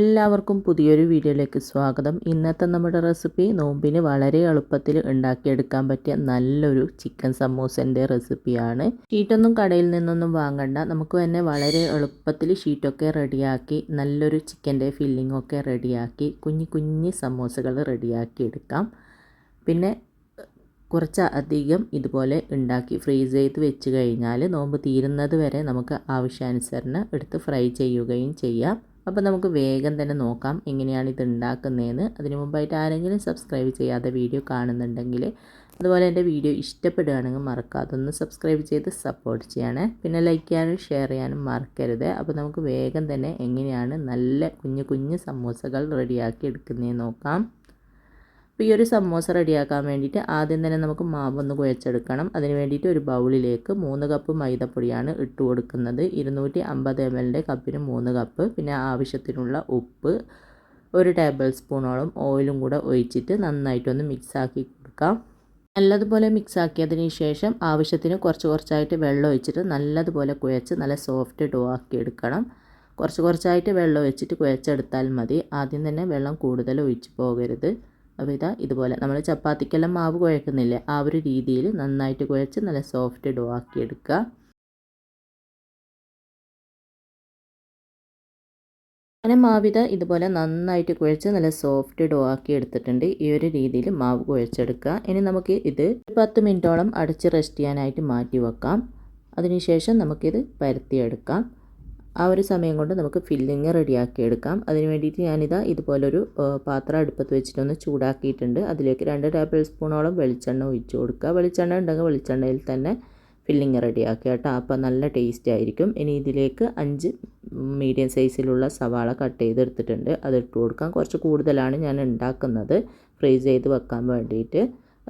എല്ലാവർക്കും പുതിയൊരു വീഡിയോയിലേക്ക് സ്വാഗതം. ഇന്നത്തെ നമ്മുടെ റെസിപ്പി നോമ്പിന് വളരെ എളുപ്പത്തിൽ ഉണ്ടാക്കിയെടുക്കാൻ പറ്റിയ നല്ലൊരു ചിക്കൻ സമൂസൻ്റെ റെസിപ്പിയാണ്. ഷീറ്റൊന്നും കടയിൽ നിന്നൊന്നും വാങ്ങണ്ട, നമുക്ക് തന്നെ വളരെ എളുപ്പത്തിൽ ഷീറ്റൊക്കെ റെഡിയാക്കി നല്ലൊരു ചിക്കൻ്റെ ഫില്ലിംഗ് ഒക്കെ റെഡിയാക്കി കുഞ്ഞു സമൂസകൾ റെഡിയാക്കി എടുക്കാം. പിന്നെ കുറച്ച് അധികം ഇതുപോലെ ഉണ്ടാക്കി ഫ്രീസ് ചെയ്ത് വെച്ച് കഴിഞ്ഞാൽ നോമ്പ് തീരുന്നത് വരെ നമുക്ക് ആവശ്യാനുസരണം എടുത്ത് ഫ്രൈ ചെയ്യുകയും ചെയ്യാം. അപ്പോൾ നമുക്ക് വേഗം തന്നെ നോക്കാം എങ്ങനെയാണ് ഇത് ഉണ്ടാക്കുന്നതെന്ന്. അതിനു മുമ്പായിട്ട് ആരെങ്കിലും സബ്സ്ക്രൈബ് ചെയ്യാതെ വീഡിയോ കാണുന്നുണ്ടെങ്കിൽ, അതുപോലെ എൻ്റെ വീഡിയോ ഇഷ്ടപ്പെടുകയാണെങ്കിൽ മറക്കാതെ ഒന്ന് സബ്സ്ക്രൈബ് ചെയ്ത് സപ്പോർട്ട് ചെയ്യണേ. പിന്നെ ലൈക്ക് ചെയ്യാനും ഷെയർ ചെയ്യാനും മറക്കരുത്. അപ്പോൾ നമുക്ക് വേഗം തന്നെ എങ്ങനെയാണ് നല്ല കുഞ്ഞു സമൂസകൾ റെഡിയാക്കി എടുക്കുന്നതെന്ന് നോക്കാം. അപ്പോൾ ഈ ഒരു സമൂസ റെഡിയാക്കാൻ വേണ്ടിയിട്ട് ആദ്യം തന്നെ നമുക്ക് മാവൊന്ന് കുഴച്ചെടുക്കണം. അതിന് വേണ്ടിയിട്ട് ഒരു ബൗളിലേക്ക് 3 കപ്പ് മൈദപ്പൊടിയാണ് ഇട്ട് കൊടുക്കുന്നത്. 250 ml കപ്പിന് 3 കപ്പ്. പിന്നെ ആവശ്യത്തിനുള്ള ഉപ്പ്, 1 ടേബിൾ സ്പൂണോളം ഓയിലും കൂടെ ഒഴിച്ചിട്ട് നന്നായിട്ടൊന്ന് മിക്സാക്കി കൊടുക്കാം. നല്ലതുപോലെ മിക്സാക്കിയതിന് ശേഷം ആവശ്യത്തിന് കുറച്ചായിട്ട് വെള്ളം ഒഴിച്ചിട്ട് നല്ലതുപോലെ കുഴച്ച് നല്ല സോഫ്റ്റ് ഡോ ആക്കി എടുക്കണം. കുറച്ചായിട്ട് വെള്ളം ഒഴിച്ചിട്ട് കുഴച്ചെടുത്താൽ മതി. ആദ്യം തന്നെ വെള്ളം കൂടുതൽ ഒഴിച്ച് പോകരുത്. അപ്പോൾ ഇതുപോലെ നമ്മൾ ചപ്പാത്തിക്കെല്ലാം മാവ് കുഴക്കുന്നില്ലേ, ആ ഒരു രീതിയിൽ നന്നായിട്ട് കുഴച്ച് നല്ല സോഫ്റ്റ് ഡോ ആക്കി എടുക്കുക. അങ്ങനെ മാവിത ഇതുപോലെ നന്നായിട്ട് കുഴച്ച് നല്ല സോഫ്റ്റ് ഡോ ആക്കി എടുത്തിട്ടുണ്ട്. ഈ ഒരു രീതിയിൽ മാവ് കുഴച്ചെടുക്കുക. ഇനി നമുക്ക് ഇത് 10 മിനിറ്റോളം അടച്ച് റെസ്റ്റ് ചെയ്യാനായിട്ട് മാറ്റി വെക്കാം. അതിനുശേഷം നമുക്കിത് പരത്തിയെടുക്കാം. ആ ഒരു സമയം കൊണ്ട് നമുക്ക് ഫില്ലിങ് റെഡിയാക്കി എടുക്കാം. അതിന് വേണ്ടിയിട്ട് ഞാനിതാ ഇതുപോലൊരു പാത്രം അടുപ്പത്ത് വെച്ചിട്ടൊന്ന് ചൂടാക്കിയിട്ടുണ്ട്. അതിലേക്ക് 2 ടേബിൾ സ്പൂണോളം വെളിച്ചെണ്ണ ഒഴിച്ച് കൊടുക്കുക. വെളിച്ചെണ്ണ ഉണ്ടെങ്കിൽ വെളിച്ചെണ്ണയിൽ തന്നെ ഫില്ലിങ് റെഡിയാക്കുക കേട്ടോ. അപ്പോൾ നല്ല ടേസ്റ്റ് ആയിരിക്കും. ഇനി ഇതിലേക്ക് 5 മീഡിയം സൈസിലുള്ള സവാള കട്ട് ചെയ്തെടുത്തിട്ടുണ്ട്, അതിട്ട് കൊടുക്കാം. കുറച്ച് കൂടുതലാണ് ഞാൻ ഉണ്ടാക്കുന്നത് ഫ്രീസ് ചെയ്ത് വെക്കാൻ വേണ്ടിയിട്ട്.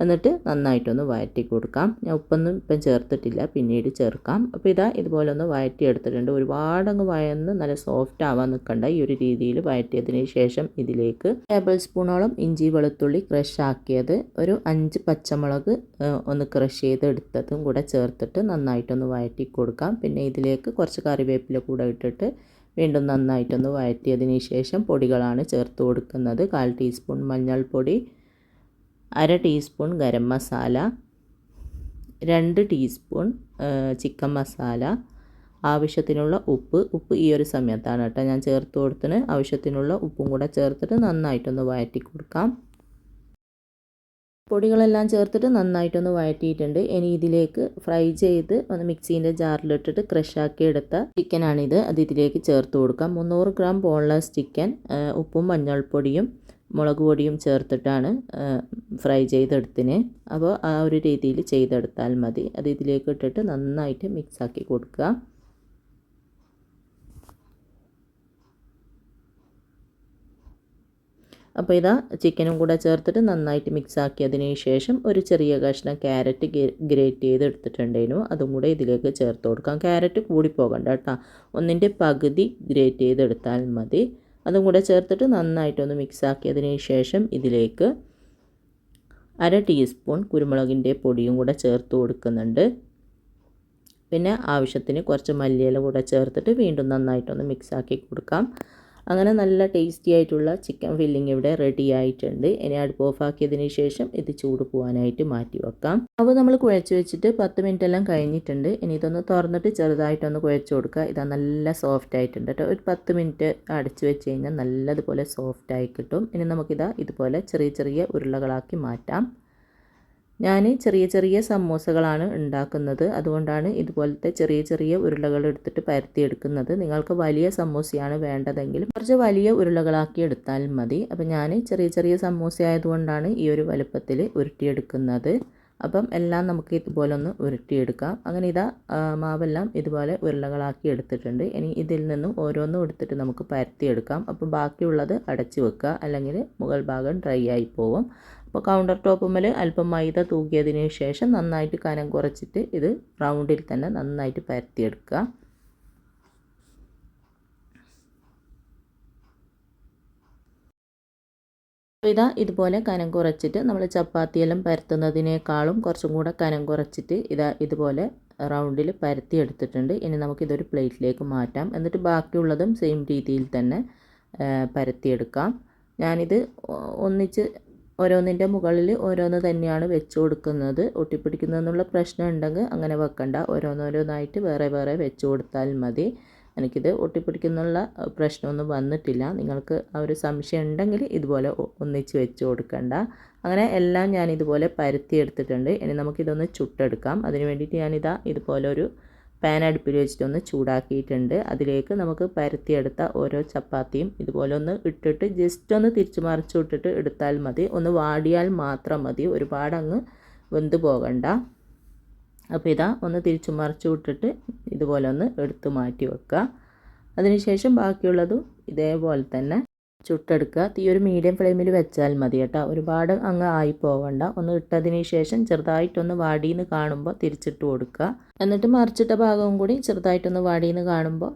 എന്നിട്ട് നന്നായിട്ടൊന്ന് വഴറ്റി കൊടുക്കാം. ഞാൻ ഉപ്പൊന്നും ഇപ്പം ചേർത്തിട്ടില്ല, പിന്നീട് ചേർക്കാം. അപ്പോൾ ഇതുപോലെ ഒന്ന് വഴറ്റി എടുത്തിട്ടുണ്ട്. ഒരുപാടങ്ങ് വഴന്ന് നല്ല സോഫ്റ്റ് ആവാൻ നിൽക്കണ്ട. ഈ ഒരു രീതിയിൽ വഴറ്റിയതിന് ശേഷം ഇതിലേക്ക് ടേബിൾ സ്പൂണോളം ഇഞ്ചി വെളുത്തുള്ളി ക്രഷ് ആക്കിയത്, ഒരു 5 പച്ചമുളക് ഒന്ന് ക്രഷ് ചെയ്ത് എടുത്തതും കൂടെ ചേർത്തിട്ട് നന്നായിട്ടൊന്ന് വഴറ്റി കൊടുക്കാം. പിന്നെ ഇതിലേക്ക് കുറച്ച് കറിവേപ്പില കൂടെ ഇട്ടിട്ട് വീണ്ടും നന്നായിട്ടൊന്ന് വഴറ്റിയതിന് ശേഷം പൊടികളാണ് ചേർത്ത് കൊടുക്കുന്നത്. 1/4 ടീസ്പൂൺ മഞ്ഞൾപ്പൊടി, 1/2 teaspoon garam masala, 2 teaspoon chicken masala, ആവശ്യത്തിനുള്ള ഉപ്പ് ഈ ഒരു സമയത്താണ് കേട്ടോ ഞാൻ ചേർത്ത് കൊടുത്തിന്. ആവശ്യത്തിനുള്ള ഉപ്പും കൂടെ ചേർത്തിട്ട് നന്നായിട്ടൊന്ന് വഴറ്റി കൊടുക്കാം. പൊടികളെല്ലാം ചേർത്തിട്ട് നന്നായിട്ടൊന്ന് വഴറ്റിയിട്ടുണ്ട്. ഇനി ഇതിലേക്ക് ഫ്രൈ ചെയ്ത് ഒന്ന് മിക്സീൻ്റെ ജാറിലിട്ടിട്ട് ക്രഷാക്കി എടുത്ത ചിക്കനാണിത്. അത് ഇതിലേക്ക് ചേർത്ത് കൊടുക്കാം. 300 ഗ്രാം ബോൺലെസ് ചിക്കൻ ഉപ്പും മഞ്ഞൾപ്പൊടിയും മുളക് പൊടിയും ചേർത്തിട്ടാണ് ഫ്രൈ ചെയ്തെടുത്തിന്. അപ്പോൾ ആ ഒരു രീതിയിൽ ചെയ്തെടുത്താൽ മതി. അത് ഇതിലേക്ക് ഇട്ടിട്ട് നന്നായിട്ട് മിക്സാക്കി കൊടുക്കുക. അപ്പോൾ ചിക്കനും കൂടെ ചേർത്തിട്ട് നന്നായിട്ട് മിക്സാക്കിയതിന് ശേഷം ഒരു ചെറിയ കഷ്ണം ക്യാരറ്റ് ഗ്രേറ്റ് ചെയ്ത് എടുത്തിട്ടുണ്ടായിരുന്നു, അതും കൂടെ ഇതിലേക്ക് ചേർത്ത് കൊടുക്കാം. ക്യാരറ്റ് കൂടി പോകണ്ട കേട്ടോ, 1/2 പകുതി ഗ്രേറ്റ് ചെയ്തെടുത്താൽ മതി. അതും കൂടെ ചേർത്തിട്ട് നന്നായിട്ടൊന്ന് മിക്സാക്കിയതിന് ശേഷം ഇതിലേക്ക് 1/2 ടീസ്പൂൺ കുരുമുളകിൻ്റെ പൊടിയും കൂടെ ചേർത്ത് കൊടുക്കുന്നുണ്ട്. പിന്നെ ആവശ്യത്തിന് കുറച്ച് മല്ലിയില കൂടെ ചേർത്തിട്ട് വീണ്ടും നന്നായിട്ടൊന്ന് മിക്സാക്കി കൊടുക്കാം. അങ്ങനെ നല്ല ടേസ്റ്റി ആയിട്ടുള്ള ചിക്കൻ ഫില്ലിംഗ് ഇവിടെ റെഡി ആയിട്ടുണ്ട്. ഇനി അടുപ്പ് ഓഫാക്കിയതിന് ശേഷം ഇത് ചൂട് പോകാനായിട്ട് മാറ്റി വെക്കാം. അപ്പോൾ നമ്മൾ കുഴച്ച് വെച്ചിട്ട് 10 മിനിറ്റ് എല്ലാം കഴിഞ്ഞിട്ടുണ്ട്. ഇനി ഇതൊന്ന് തുറന്നിട്ട് ചെറുതായിട്ടൊന്ന് കുഴച്ച് കൊടുക്കുക. നല്ല സോഫ്റ്റ് ആയിട്ടുണ്ട് കേട്ടോ. ഒരു 10 മിനിറ്റ് അടച്ച് വെച്ച് കഴിഞ്ഞാൽ നല്ലതുപോലെ സോഫ്റ്റ് ആയി കിട്ടും. ഇനി ഇതുപോലെ ചെറിയ ഉരുളകളാക്കി മാറ്റാം. ഞാൻ ചെറിയ സമൂസകളാണ് ഉണ്ടാക്കുന്നത്, അതുകൊണ്ടാണ് ഇതുപോലത്തെ ചെറിയ ഉരുളകൾ എടുത്തിട്ട് പരത്തിയെടുക്കുന്നത്. നിങ്ങൾക്ക് വലിയ സമൂസയാണ് വേണ്ടതെങ്കിൽ കുറച്ച് വലിയ ഉരുളകളാക്കി എടുത്താൽ മതി. അപ്പോൾ ഞാൻ ചെറിയ സമൂസ ആയതുകൊണ്ടാണ് ഈ ഒരു വലുപ്പത്തിൽ ഉരുട്ടിയെടുക്കുന്നത്. അപ്പം എല്ലാം നമുക്ക് ഇതുപോലെ ഒന്ന് ഉരുട്ടിയെടുക്കാം. അങ്ങനെ മാവെല്ലാം ഇതുപോലെ ഉരുളകളാക്കി എടുത്തിട്ടുണ്ട്. ഇനി ഇതിൽ നിന്നും ഓരോന്നും എടുത്തിട്ട് നമുക്ക് പരത്തിയെടുക്കാം. അപ്പം ബാക്കിയുള്ളത് അടച്ച് വെക്കുക, അല്ലെങ്കിൽ മുകൾ ഭാഗം ഡ്രൈ ആയി പോവും. അപ്പോൾ കൗണ്ടർ ടോപ്പുമ്മൽ അല്പം മൈദ തൂക്കിയതിന് ശേഷം നന്നായിട്ട് കനം കുറച്ചിട്ട് ഇത് റൗണ്ടിൽ തന്നെ നന്നായിട്ട് പരത്തിയെടുക്കുക. ഇതുപോലെ കനം കുറച്ചിട്ട് നമ്മൾ ചപ്പാത്തിയെല്ലാം പരത്തുന്നതിനേക്കാളും കുറച്ചും കൂടെ കനം കുറച്ചിട്ട് ഇതുപോലെ റൗണ്ടിൽ പരത്തി എടുത്തിട്ടുണ്ട്. ഇനി നമുക്കിതൊരു പ്ലേറ്റിലേക്ക് മാറ്റാം. എന്നിട്ട് ബാക്കിയുള്ളതും സെയിം രീതിയിൽ തന്നെ പരത്തിയെടുക്കാം. ഞാനിത് ഒന്നിച്ച് ഓരോന്നിൻ്റെ മുകളിൽ ഓരോന്ന് തന്നെയാണ് വെച്ച് കൊടുക്കുന്നത്. ഒട്ടിപ്പിടിക്കുന്നതെന്നുള്ള പ്രശ്നം ഉണ്ടെങ്കിൽ അങ്ങനെ വെക്കണ്ട, ഓരോന്നോരോന്നായിട്ട് വേറെ വേറെ വെച്ച് കൊടുത്താൽ മതി. എനിക്കിത് ഒട്ടിപ്പിടിക്കുന്നുള്ള പ്രശ്നമൊന്നും വന്നിട്ടില്ല. നിങ്ങൾക്ക് ആ ഒരു സംശയം ഉണ്ടെങ്കിൽ ഇതുപോലെ ഒന്നിച്ച് വെച്ച് കൊടുക്കണ്ട. അങ്ങനെ എല്ലാം ഞാൻ ഇതുപോലെ പരത്തിയെടുത്തിട്ടുണ്ട്. ഇനി നമുക്കിതൊന്ന് ചുട്ടെടുക്കാം. അതിന് വേണ്ടിയിട്ട് ഞാനിതാ ഇതുപോലെ ഒരു പാൻ അടുപ്പിൽ വെച്ചിട്ടൊന്ന് ചൂടാക്കിയിട്ടുണ്ട്. അതിലേക്ക് നമുക്ക് പരത്തിയെടുത്ത ഓരോ ചപ്പാത്തിയും ഇതുപോലെ ഒന്ന് ഇട്ടിട്ട് ജസ്റ്റ് ഒന്ന് തിരിച്ചു മറിച്ചു ഇട്ടിട്ട് എടുത്താൽ മതി. ഒന്ന് വാടിയാൽ മാത്രം മതി, ഒരുപാട് അങ്ങ് വെന്ത് പോകണ്ട. അപ്പോൾ ഇതാ ഒന്ന് തിരിച്ചു മറിച്ചു വിട്ടിട്ട് ഇതുപോലെ ഒന്ന് എടുത്ത് മാറ്റി വെക്കുക. അതിനുശേഷം ബാക്കിയുള്ളതും ഇതേപോലെ തന്നെ ചുട്ടെടുക്കുക. തീ ഒരു മീഡിയം ഫ്ലെയിമിൽ വെച്ചാൽ മതി കേട്ടോ, ഒരുപാട് അങ്ങ് ആയി പോകണ്ട. ഒന്ന് ഇട്ടതിന് ശേഷം ചെറുതായിട്ടൊന്ന് വാടിയെന്ന് കാണുമ്പോൾ തിരിച്ചിട്ട് കൊടുക്കുക. എന്നിട്ട് മറിച്ചിട്ട ഭാഗവും കൂടി ചെറുതായിട്ടൊന്ന് വാടിയെന്ന് കാണുമ്പോൾ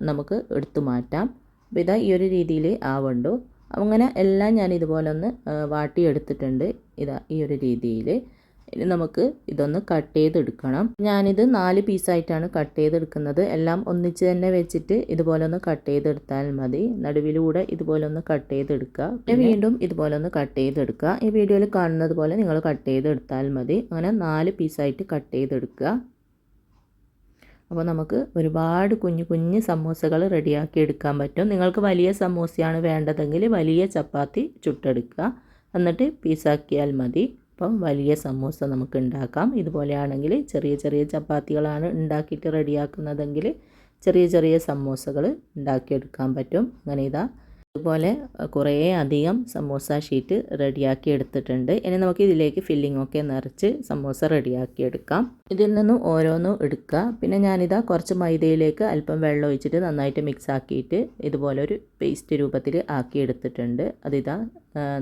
നമുക്ക് എടുത്തു മാറ്റാം. അപ്പോൾ ഇതാ ഈ ഒരു രീതിയിൽ ആവുണ്ടോ. അങ്ങനെ എല്ലാം ഞാൻ ഇതുപോലെ ഒന്ന് വാട്ടിയെടുത്തിട്ടുണ്ട്. ഇതാ ഈ ഒരു രീതിയിൽ. ഇനി നമുക്ക് ഇതൊന്ന് കട്ട് ചെയ്തെടുക്കണം. ഞാനിത് 4 പീസായിട്ടാണ് കട്ട് ചെയ്തെടുക്കുന്നത്. എല്ലാം ഒന്നിച്ച് തന്നെ വെച്ചിട്ട് ഇതുപോലെ ഒന്ന് കട്ട് ചെയ്തെടുത്താൽ മതി. നടുവിലൂടെ ഇതുപോലെ ഒന്ന് കട്ട് ചെയ്തെടുക്കുക. പിന്നെ വീണ്ടും ഇതുപോലെ ഒന്ന് കട്ട് ചെയ്തെടുക്കുക. ഈ വീഡിയോയിൽ കാണുന്നത് പോലെ നിങ്ങൾ കട്ട് ചെയ്തെടുത്താൽ മതി. അങ്ങനെ 4 പീസായിട്ട് കട്ട് ചെയ്തെടുക്കുക. അപ്പോൾ നമുക്ക് ഒരുപാട് കുഞ്ഞു കുഞ്ഞു സമൂസകൾ റെഡിയാക്കി എടുക്കാൻ പറ്റും. നിങ്ങൾക്ക് വലിയ സമൂസയാണ് വേണ്ടതെങ്കിൽ വലിയ ചപ്പാത്തി ചുട്ടെടുക്കുക, എന്നിട്ട് പീസാക്കിയാൽ മതി. അപ്പം വലിയ സമൂസ നമുക്ക് ഉണ്ടാക്കാം. ഇതുപോലെയാണെങ്കിൽ ചെറിയ ചെറിയ ചപ്പാത്തികളാണ് ഉണ്ടാക്കിയിട്ട് റെഡിയാക്കുന്നതെങ്കിൽ ചെറിയ ചെറിയ സമൂസകൾ ഉണ്ടാക്കിയെടുക്കാൻ പറ്റും. അങ്ങനെ ഇതാ ഇതുപോലെ കുറേ അധികം സമൂസ ഷീറ്റ് റെഡിയാക്കി എടുത്തിട്ടുണ്ട്. ഇനി നമുക്ക് ഇതിലേക്ക് ഫില്ലിംഗ് ഒക്കെ നിറച്ച് സമൂസ റെഡിയാക്കി എടുക്കാം. ഇതിൽ നിന്നും ഓരോന്നും എടുക്കുക. പിന്നെ ഞാനിതാ കുറച്ച് മൈദയിലേക്ക് അല്പം വെള്ളം ഒഴിച്ചിട്ട് നന്നായിട്ട് മിക്സ് ആക്കിയിട്ട് ഇതുപോലെ ഒരു പേസ്റ്റ് രൂപത്തിൽ ആക്കി എടുത്തിട്ടുണ്ട്. അതിതാ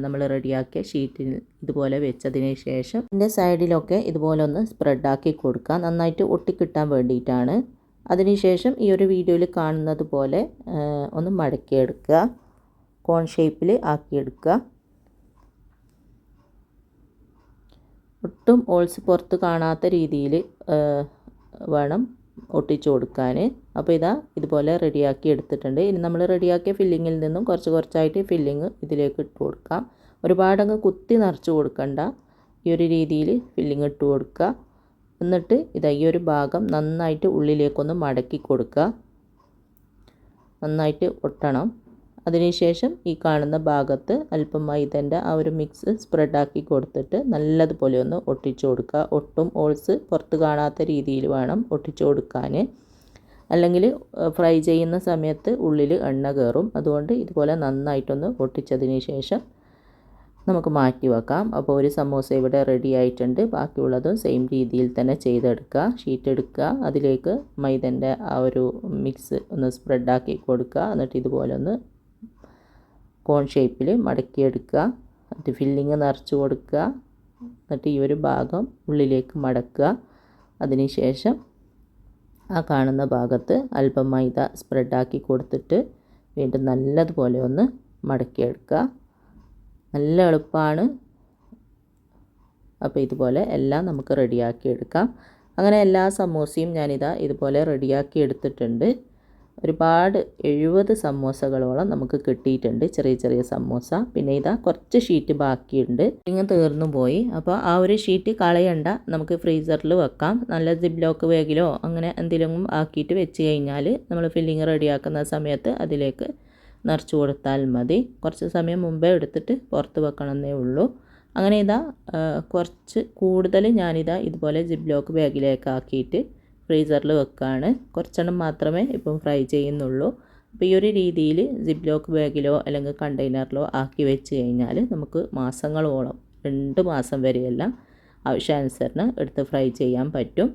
നമ്മൾ റെഡിയാക്കിയ ഷീറ്റിൽ ഇതുപോലെ വെച്ചതിന് ശേഷം ഇതിൻ്റെ സൈഡിലൊക്കെ ഇതുപോലെ ഒന്ന് സ്പ്രെഡാക്കി കൊടുക്കുക, നന്നായിട്ട് ഒട്ടിക്കിട്ടാൻ വേണ്ടിയിട്ടാണ്. അതിനുശേഷം ഈ ഒരു വീഡിയോയിൽ കാണുന്നത് പോലെ ഒന്ന് മടക്കിയെടുക്കുക, കോൺ ഷേപ്പിൽ ആക്കിയെടുക്കുക. ഒട്ടും ഓൾസ് പുറത്ത് കാണാത്ത രീതിയിൽ വേണം ഒട്ടിച്ചു കൊടുക്കാൻ. അപ്പോൾ ഇതാ ഇതുപോലെ റെഡിയാക്കി എടുത്തിട്ടുണ്ട്. ഇനി നമ്മൾ റെഡിയാക്കിയ ഫില്ലിങ്ങിൽ നിന്നും കുറച്ച് കുറച്ചായിട്ട് ഫില്ലിങ് ഇതിലേക്ക് ഇട്ട് കൊടുക്കാം. ഒരുപാടങ്ങ് കുത്തി നിറച്ച് കൊടുക്കണ്ട, ഈ ഒരു രീതിയിൽ ഫില്ലിങ് ഇട്ട് കൊടുക്കുക. എന്നിട്ട് ഇതാ ഈ ഒരു ഭാഗം നന്നായിട്ട് ഉള്ളിലേക്കൊന്ന് മടക്കി കൊടുക്കുക, നന്നായിട്ട് ഒട്ടണം. അതിനുശേഷം ഈ കാണുന്ന ഭാഗത്ത് അല്പം മൈദൻ്റെ ആ ഒരു മിക്സ് സ്പ്രെഡാക്കി കൊടുത്തിട്ട് നല്ലതുപോലെ ഒന്ന് ഒട്ടിച്ചു കൊടുക്കുക. ഒട്ടും ഓൾസ് പുറത്ത് കാണാത്ത രീതിയിൽ വേണം ഒട്ടിച്ചു കൊടുക്കാൻ, അല്ലെങ്കിൽ ഫ്രൈ ചെയ്യുന്ന സമയത്ത് ഉള്ളിൽ എണ്ണ കയറും. അതുകൊണ്ട് ഇതുപോലെ നന്നായിട്ടൊന്ന് ഒട്ടിച്ചതിന് ശേഷം നമുക്ക് മാറ്റി വെക്കാം. അപ്പോൾ ഒരു സമൂസ ഇവിടെ റെഡി ആയിട്ടുണ്ട്. ബാക്കിയുള്ളതും സെയിം രീതിയിൽ തന്നെ ചെയ്തെടുക്കുക. ഷീറ്റ് എടുക്കുക, അതിലേക്ക് മൈദൻ്റെ ആ ഒരു മിക്സ് ഒന്ന് സ്പ്രെഡാക്കി കൊടുക്കുക. എന്നിട്ട് ഇതുപോലെ ഒന്ന് കോൺ ഷേപ്പിൽ മടക്കിയെടുക്കുക. എന്നിട്ട് ഫില്ലിങ് നിറച്ച് കൊടുക്കുക. എന്നിട്ട് ഈ ഒരു ഭാഗം ഉള്ളിലേക്ക് മടക്കുക. അതിനുശേഷം ആ കാണുന്ന ഭാഗത്ത് അല്പം മൈദ സ്പ്രെഡാക്കി കൊടുത്തിട്ട് വീണ്ടും നല്ലതുപോലെ ഒന്ന് മടക്കിയെടുക്കുക. നല്ല എളുപ്പമാണ്. അപ്പോൾ ഇതുപോലെ എല്ലാം നമുക്ക് റെഡിയാക്കി എടുക്കാം. അങ്ങനെ എല്ലാ സമൂസയും ഞാനിതാ ഇതുപോലെ റെഡിയാക്കി എടുത്തിട്ടുണ്ട്. ഒരുപാട് 70 സമൂസകളോളം നമുക്ക് കിട്ടിയിട്ടുണ്ട്, ചെറിയ ചെറിയ സമൂസ. പിന്നെ ഇതാ കുറച്ച് ഷീറ്റ് ബാക്കിയുണ്ട്, ഇങ്ങനെ തീർന്നു പോയി. അപ്പോൾ ആ ഒരു ഷീറ്റ് കളയണ്ട, നമുക്ക് ഫ്രീസറിൽ വെക്കാം. നല്ല സിപ്പ് ലോക്ക് ബാഗിലോ അങ്ങനെ എന്തെങ്കിലും ആക്കിയിട്ട് വെച്ച് കഴിഞ്ഞാൽ നമ്മൾ ഫില്ലിങ് റെഡിയാക്കുന്ന സമയത്ത് അതിലേക്ക് നിറച്ച് കൊടുത്താൽ മതി. കുറച്ച് സമയം മുമ്പേ എടുത്തിട്ട് പുറത്ത് വെക്കണമെന്നേ ഉള്ളൂ. അങ്ങനെ ഇതാ കുറച്ച് കൂടുതൽ ഞാനിതാ ഇതുപോലെ സിപ്പ് ലോക്ക് ബാഗിലേക്ക് ആക്കിയിട്ട് ഫ്രീസറിൽ വെക്കുകയാണ്. കുറച്ചെണ്ണം മാത്രമേ ഇപ്പം ഫ്രൈ ചെയ്യുന്നുള്ളൂ. അപ്പോൾ ഈ ഒരു രീതിയിൽ സിപ്പ് ലോക്ക് ബാഗിലോ അല്ലെങ്കിൽ കണ്ടെയ്നറിലോ ആക്കി വെച്ച് കഴിഞ്ഞാൽ നമുക്ക് മാസങ്ങളോളം 2 മാസം വരെയെല്ലാം ആവശ്യാനുസരണം എടുത്ത് ഫ്രൈ ചെയ്യാൻ പറ്റും.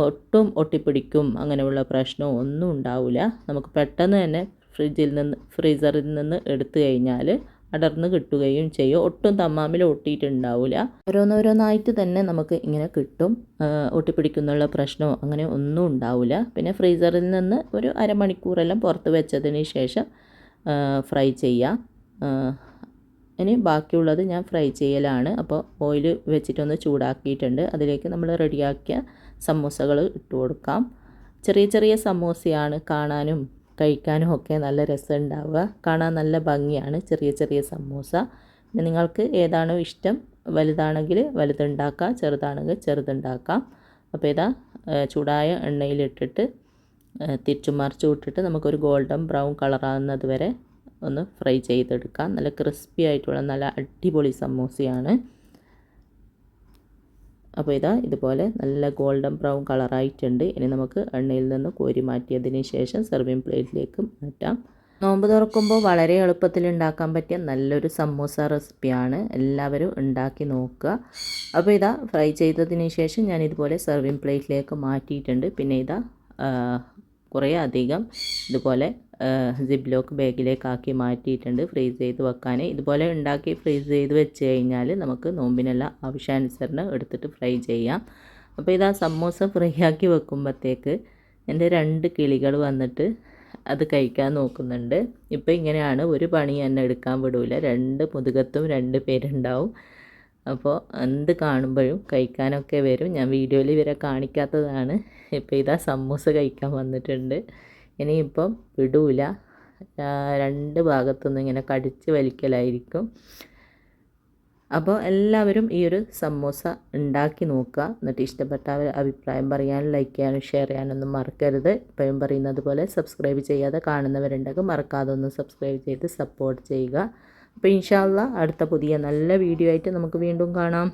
ഒട്ടും ഒട്ടിപ്പിടിക്കും അങ്ങനെയുള്ള പ്രശ്നവും ഒന്നും ഉണ്ടാവില്ല. നമുക്ക് പെട്ടെന്ന് തന്നെ ഫ്രീസറിൽ നിന്ന് എടുത്തു കഴിഞ്ഞാൽ അടർന്ന് കിട്ടുകയും ചെയ്യും. ഒട്ടും തമ്മാമിൽ ഒട്ടിയിട്ടുണ്ടാവില്ല. ഓരോന്നോരോന്നായിട്ട് തന്നെ നമുക്ക് ഇങ്ങനെ കിട്ടും. ഒട്ടിപ്പിടിക്കുന്നുള്ള പ്രശ്നമോ അങ്ങനെ ഒന്നും ഉണ്ടാവില്ല. പിന്നെ ഫ്രീസറിൽ നിന്ന് ഒരു അരമണിക്കൂറെല്ലാം പുറത്ത് വെച്ചതിന് ശേഷം ഫ്രൈ ചെയ്യാം. ഇനി ബാക്കിയുള്ളത് ഞാൻ ഫ്രൈ ചെയ്യലാണ്. അപ്പോൾ ഓയിൽ വെച്ചിട്ടൊന്ന് ചൂടാക്കിയിട്ടുണ്ട്. അതിലേക്ക് നമ്മൾ റെഡിയാക്കിയ സമൂസകൾ ഇട്ട് കൊടുക്കാം. ചെറിയ ചെറിയ സമൂസയാണ്, കാണാനും കഴിക്കാനും ഒക്കെ നല്ല രസമുണ്ടാവുക. കാണാൻ നല്ല ഭംഗിയാണ് ചെറിയ ചെറിയ സമൂസ. പിന്നെ നിങ്ങൾക്ക് ഏതാണോ ഇഷ്ടം, വലുതാണെങ്കിൽ വലുതുണ്ടാക്കാം, ചെറുതാണെങ്കിൽ ചെറുതുണ്ടാക്കാം. അപ്പോൾ ഇതാ ചൂടായ എണ്ണയിലിട്ടിട്ട് തിരിച്ചും മറിച്ചും ഇട്ടിട്ട് നമുക്കൊരു ഗോൾഡൻ ബ്രൗൺ കളറാകുന്നത് വരെ ഒന്ന് ഫ്രൈ ചെയ്തെടുക്കാം. നല്ല ക്രിസ്പി ആയിട്ടുള്ള നല്ല അടിപൊളി സമൂസയാണ്. അപ്പോൾ ഇതാ ഇതുപോലെ നല്ല ഗോൾഡൻ ബ്രൗൺ കളറായിട്ടുണ്ട്. ഇനി നമുക്ക് എണ്ണയിൽ നിന്ന് കോരി മാറ്റിയതിന് ശേഷം സെർവിങ് പ്ലേറ്റിലേക്ക് മാറ്റാം. നോമ്പ് തുറക്കുമ്പോൾ വളരെ എളുപ്പത്തിൽ ഉണ്ടാക്കാൻ പറ്റിയ നല്ലൊരു സമൂസ റെസിപ്പിയാണ്. എല്ലാവരും ഉണ്ടാക്കി നോക്കുക. അപ്പോൾ ഇതാ ഫ്രൈ ചെയ്തതിന് ശേഷം ഞാൻ ഇതുപോലെ സെർവിങ് പ്ലേറ്റിലേക്ക് മാറ്റിയിട്ടുണ്ട്. പിന്നെ ഇതാ കുറേ അധികം ഇതുപോലെ സിപ്ലോക്ക് ബാഗിലേക്കാക്കി മാറ്റിയിട്ടുണ്ട് ഫ്രീസ് ചെയ്ത് വെക്കാൻ. ഇതുപോലെ ഉണ്ടാക്കി ഫ്രീസ് ചെയ്ത് വെച്ച് കഴിഞ്ഞാൽ നമുക്ക് നോമ്പിനെല്ലാം ആവശ്യാനുസരണം എടുത്തിട്ട് ഫ്രൈ ചെയ്യാം. അപ്പോൾ ഇതാ സമൂസ ഫ്രൈ ആക്കി വെക്കുമ്പോഴത്തേക്ക് എൻ്റെ 2 കിളികൾ വന്നിട്ട് അത് കഴിക്കാൻ നോക്കുന്നുണ്ട്. ഇപ്പോൾ ഇങ്ങനെയാണ്, ഒരു പണി എന്നെ എടുക്കാൻ വിടില്ല. 2 മുതുകത്തും 2 പേരുണ്ടാവും. അപ്പോൾ എന്ത് കാണുമ്പോഴും കഴിക്കാനൊക്കെ വരും. ഞാൻ വീഡിയോയിൽ ഇവരെ കാണിക്കാത്തതാണ്. ഇപ്പോൾ ഇതാ സമൂസ കഴിക്കാൻ വന്നിട്ടുണ്ട്. ഇനിയിപ്പം വിടൂല, 2 ഭാഗത്തുനിന്ന് ഇങ്ങനെ കടിച്ച് വലിക്കലായിരിക്കും. അപ്പോൾ എല്ലാവരും ഈ ഒരു സമൂസ ഉണ്ടാക്കി നോക്കുക. എന്നിട്ട് ഇഷ്ടപ്പെട്ട അഭിപ്രായം പറയാനും ലൈക്ക് ചെയ്യാനും ഷെയർ ചെയ്യാനൊന്നും മറക്കരുത്. ഇപ്പോഴും പറയുന്നത് പോലെ സബ്സ്ക്രൈബ് ചെയ്യാതെ കാണുന്നവരുണ്ടെങ്കിൽ മറക്കാതെ ഒന്ന് സബ്സ്ക്രൈബ് ചെയ്ത് സപ്പോർട്ട് ചെയ്യുക. അപ്പോൾ ഇൻഷാ അല്ലാഹ് അടുത്ത പുതിയ നല്ല വീഡിയോ ആയിട്ട് നമുക്ക് വീണ്ടും കാണാം.